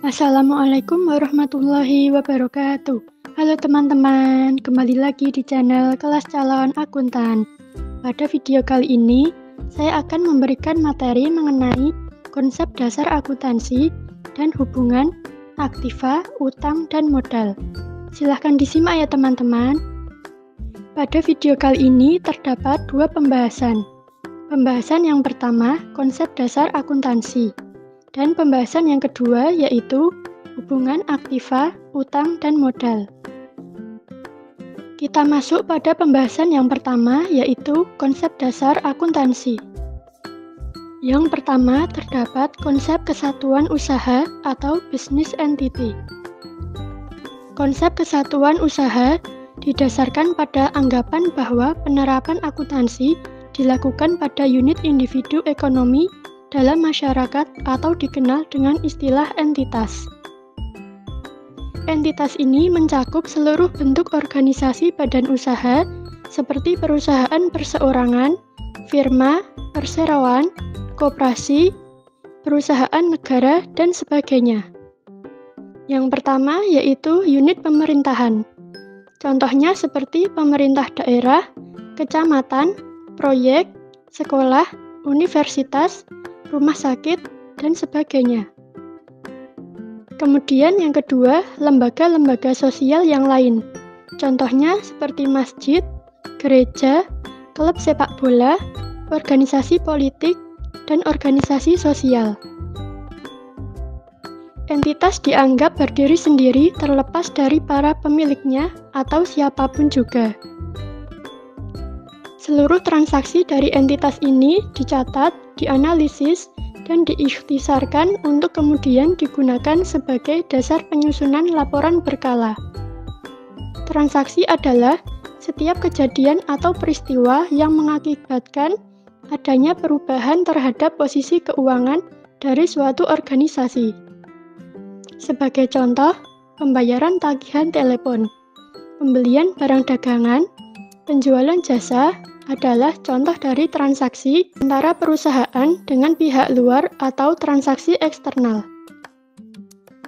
Assalamualaikum warahmatullahi wabarakatuh. Halo teman-teman, kembali lagi di channel Kelas Calon Akuntan. Pada video kali ini, saya akan memberikan materi mengenai konsep dasar akuntansi dan hubungan aktiva, utang, dan modal. Silahkan disimak ya teman-teman. Pada video kali ini terdapat dua pembahasan. Pembahasan yang pertama, konsep dasar akuntansi. Dan pembahasan yang kedua yaitu hubungan aktiva, utang, dan modal. Kita masuk pada pembahasan yang pertama yaitu konsep dasar akuntansi. Yang pertama terdapat konsep kesatuan usaha atau business entity. Konsep kesatuan usaha didasarkan pada anggapan bahwa penerapan akuntansi dilakukan pada unit individu ekonomi dalam masyarakat atau dikenal dengan istilah entitas. Entitas ini mencakup seluruh bentuk organisasi badan usaha seperti perusahaan perseorangan, firma, perseroan, koperasi, perusahaan negara, dan sebagainya. Yang pertama yaitu unit pemerintahan. Contohnya seperti pemerintah daerah, kecamatan, proyek, sekolah, universitas, rumah sakit, dan sebagainya. Kemudian yang kedua, lembaga-lembaga sosial yang lain. Contohnya seperti masjid, gereja, klub sepak bola, organisasi politik, dan organisasi sosial. Entitas dianggap berdiri sendiri terlepas dari para pemiliknya atau siapapun juga. Seluruh transaksi dari entitas ini dicatat, dianalisis, dan diikhtisarkan untuk kemudian digunakan sebagai dasar penyusunan laporan berkala. Transaksi adalah setiap kejadian atau peristiwa yang mengakibatkan adanya perubahan terhadap posisi keuangan dari suatu organisasi. Sebagai contoh, pembayaran tagihan telepon, pembelian barang dagangan, penjualan jasa, adalah contoh dari transaksi antara perusahaan dengan pihak luar atau transaksi eksternal.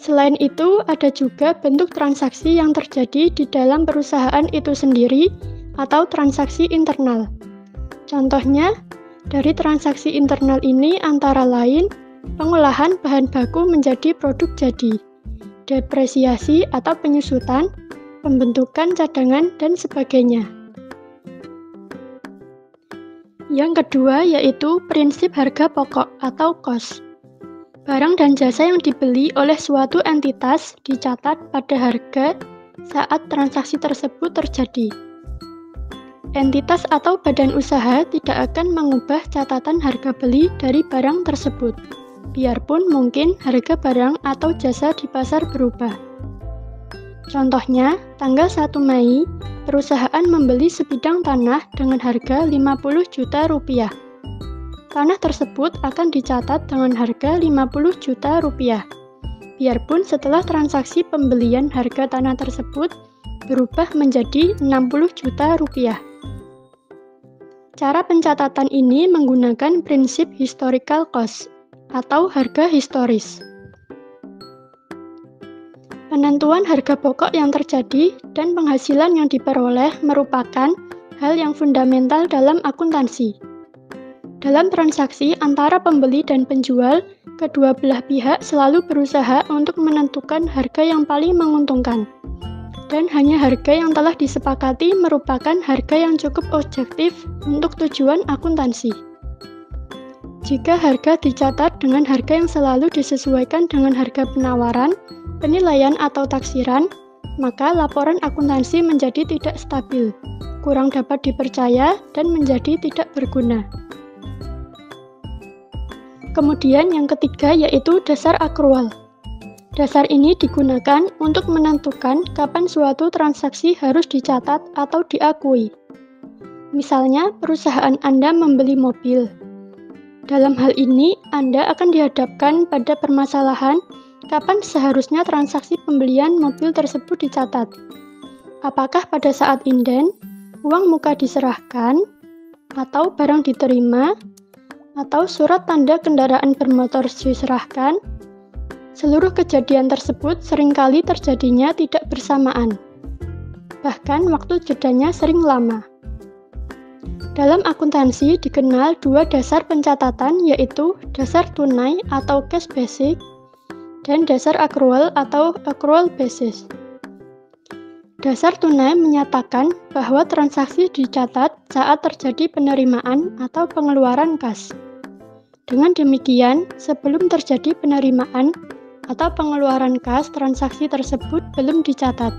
Selain itu, ada juga bentuk transaksi yang terjadi di dalam perusahaan itu sendiri atau transaksi internal. Contohnya, dari transaksi internal ini antara lain pengolahan bahan baku menjadi produk jadi, depresiasi atau penyusutan, pembentukan cadangan, dan sebagainya. Yang kedua yaitu prinsip harga pokok atau cost. Barang dan jasa yang dibeli oleh suatu entitas dicatat pada harga saat transaksi tersebut terjadi. Entitas atau badan usaha tidak akan mengubah catatan harga beli dari barang tersebut, biarpun mungkin harga barang atau jasa di pasar berubah. Contohnya, tanggal 1 Mei, perusahaan membeli sebidang tanah dengan harga 50 juta rupiah. Tanah tersebut akan dicatat dengan harga 50 juta rupiah, biarpun setelah transaksi pembelian harga tanah tersebut berubah menjadi 60 juta rupiah. Cara pencatatan ini menggunakan prinsip historical cost atau harga historis. Penentuan harga pokok yang terjadi dan penghasilan yang diperoleh merupakan hal yang fundamental dalam akuntansi. Dalam transaksi antara pembeli dan penjual, kedua belah pihak selalu berusaha untuk menentukan harga yang paling menguntungkan. Dan hanya harga yang telah disepakati merupakan harga yang cukup objektif untuk tujuan akuntansi. Jika harga dicatat dengan harga yang selalu disesuaikan dengan harga penawaran, penilaian atau taksiran, maka laporan akuntansi menjadi tidak stabil, kurang dapat dipercaya, dan menjadi tidak berguna. Kemudian yang ketiga yaitu dasar akrual. Dasar ini digunakan untuk menentukan kapan suatu transaksi harus dicatat atau diakui. Misalnya, perusahaan Anda membeli mobil. Dalam hal ini, Anda akan dihadapkan pada permasalahan kapan seharusnya transaksi pembelian mobil tersebut dicatat. Apakah pada saat inden, uang muka diserahkan, atau barang diterima, atau surat tanda kendaraan bermotor diserahkan? Seluruh kejadian tersebut seringkali terjadinya tidak bersamaan. Bahkan waktu jedanya sering lama. Dalam akuntansi dikenal dua dasar pencatatan, yaitu dasar tunai atau cash basic dan dasar accrual atau accrual basis. Dasar tunai menyatakan bahwa transaksi dicatat saat terjadi penerimaan atau pengeluaran kas. Dengan demikian, sebelum terjadi penerimaan atau pengeluaran kas, transaksi tersebut belum dicatat.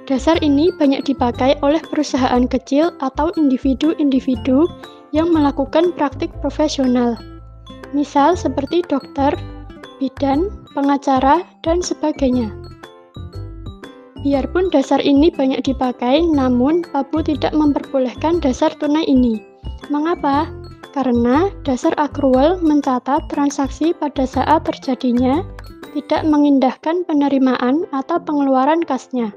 Dasar ini banyak dipakai oleh perusahaan kecil atau individu-individu yang melakukan praktik profesional. Misal seperti dokter, bidan, pengacara, dan sebagainya. Biarpun dasar ini banyak dipakai, namun PABU tidak memperbolehkan dasar tunai ini. Mengapa? Karena dasar accrual mencatat transaksi pada saat terjadinya, tidak mengindahkan penerimaan atau pengeluaran kasnya.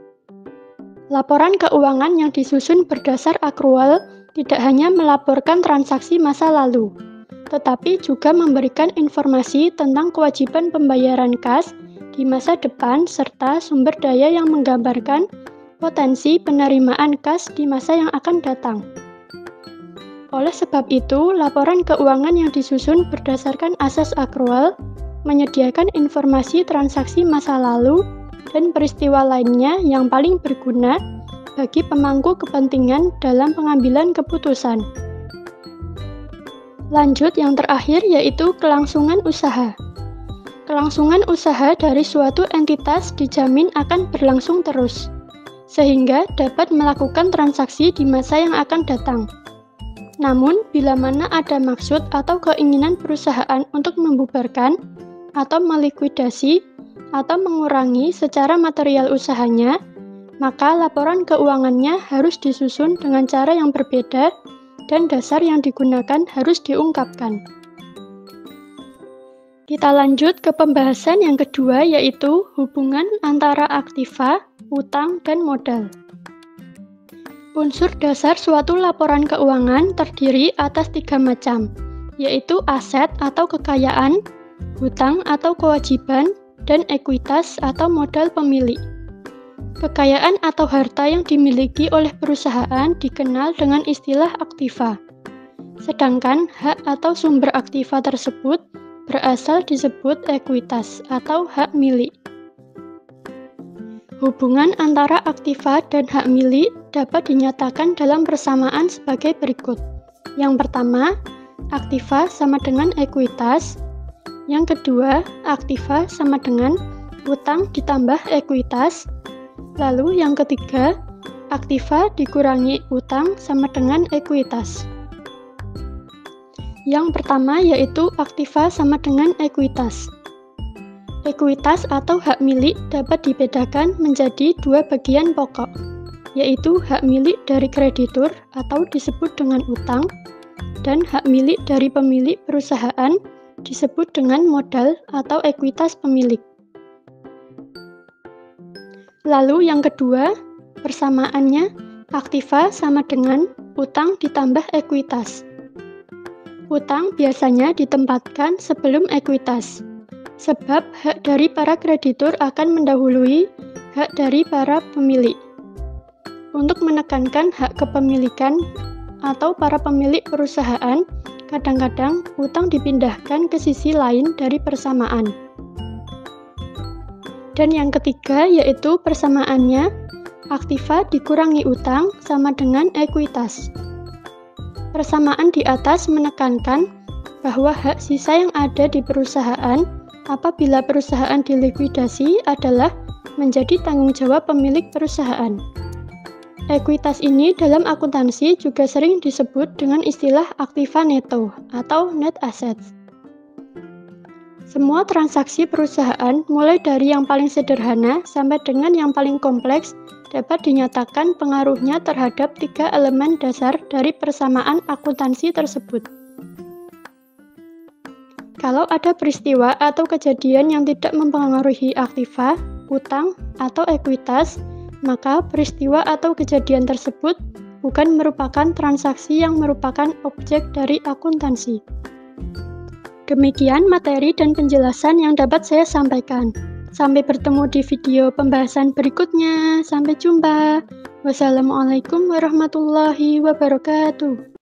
Laporan keuangan yang disusun berdasar accrual tidak hanya melaporkan transaksi masa lalu, tetapi juga memberikan informasi tentang kewajiban pembayaran kas di masa depan serta sumber daya yang menggambarkan potensi penerimaan kas di masa yang akan datang. Oleh sebab itu, laporan keuangan yang disusun berdasarkan asas accrual menyediakan informasi transaksi masa lalu dan peristiwa lainnya yang paling berguna bagi pemangku kepentingan dalam pengambilan keputusan. Lanjut yang terakhir yaitu kelangsungan usaha. Kelangsungan usaha dari suatu entitas dijamin akan berlangsung terus, sehingga dapat melakukan transaksi di masa yang akan datang. Namun, bila mana ada maksud atau keinginan perusahaan untuk membubarkan atau melikuidasi atau mengurangi secara material usahanya, maka laporan keuangannya harus disusun dengan cara yang berbeda dan dasar yang digunakan harus diungkapkan. Kita lanjut ke pembahasan yang kedua, yaitu hubungan antara aktiva, utang, dan modal. Unsur dasar suatu laporan keuangan terdiri atas 3 macam, yaitu aset atau kekayaan, hutang atau kewajiban, dan ekuitas atau modal pemilik. Kekayaan atau harta yang dimiliki oleh perusahaan dikenal dengan istilah aktiva. Sedangkan hak atau sumber aktiva tersebut berasal disebut ekuitas atau hak milik. Hubungan antara aktiva dan hak milik dapat dinyatakan dalam persamaan sebagai berikut. Yang pertama, aktiva sama dengan ekuitas. Yang kedua, aktiva sama dengan utang ditambah ekuitas. Lalu yang ketiga, aktiva dikurangi utang sama dengan ekuitas. Yang pertama yaitu aktiva sama dengan ekuitas. Ekuitas atau hak milik dapat dibedakan menjadi 2 bagian pokok, yaitu hak milik dari kreditur atau disebut dengan utang, dan hak milik dari pemilik perusahaan disebut dengan modal atau ekuitas pemilik. Lalu yang kedua, persamaannya aktiva sama dengan utang ditambah ekuitas. Utang biasanya ditempatkan sebelum ekuitas, sebab hak dari para kreditur akan mendahului hak dari para pemilik. Untuk menekankan hak kepemilikan atau para pemilik perusahaan, kadang-kadang utang dipindahkan ke sisi lain dari persamaan. Dan yang ketiga yaitu persamaannya, aktiva dikurangi utang sama dengan ekuitas. Persamaan di atas menekankan bahwa hak sisa yang ada di perusahaan apabila perusahaan dilikuidasi adalah menjadi tanggung jawab pemilik perusahaan. Ekuitas ini dalam akuntansi juga sering disebut dengan istilah aktiva neto atau net assets. Semua transaksi perusahaan mulai dari yang paling sederhana sampai dengan yang paling kompleks dapat dinyatakan pengaruhnya terhadap 3 elemen dasar dari persamaan akuntansi tersebut. Kalau ada peristiwa atau kejadian yang tidak mempengaruhi aktiva, utang, atau ekuitas, maka peristiwa atau kejadian tersebut bukan merupakan transaksi yang merupakan objek dari akuntansi. Demikian materi dan penjelasan yang dapat saya sampaikan. Sampai bertemu di video pembahasan berikutnya. Sampai jumpa. Wassalamualaikum warahmatullahi wabarakatuh.